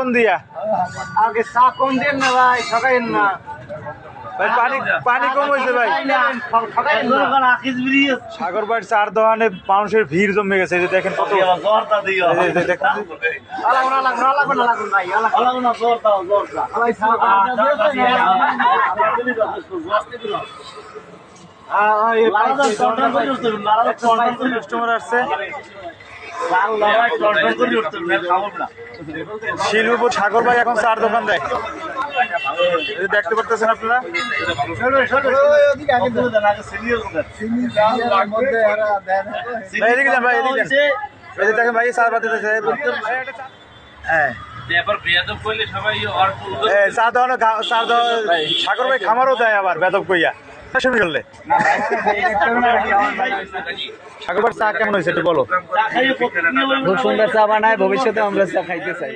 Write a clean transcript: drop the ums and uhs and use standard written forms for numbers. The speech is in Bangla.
কোন দিয়া? আগে চা কম দেন না ভাই, ঠকাইন না ভাই পানি কম হয়েছে ভাই। ঠকাইন না। সাগর ভাইয়ের চার দোকানে মানুষের ভিড় জমে গেছে, এই যে দেখেন কত। এই যে দেখেন, লাগবে না ভাই, ভাই কাস্টমার আসছে। শিলুপুর সাগর ভাই এখন চার দোকান দেয়, এই যে দেখতে পারতেছেন আপনারা। ভাই এদিকে যান, ভাই এদিকে যান। এই যে দেখেন ভাই চার বাতি দিতেছে। হ্যাঁ চা দোকানে সাগর ভাই খামারও দেয় আবার বেদব কইয়া শুরু করলে। সাগর ভাই চা কেমন হয়েছে একটু বলো। খুব সুন্দর চা বানায়, ভবিষ্যতে আমরা চা খাইতে চাই।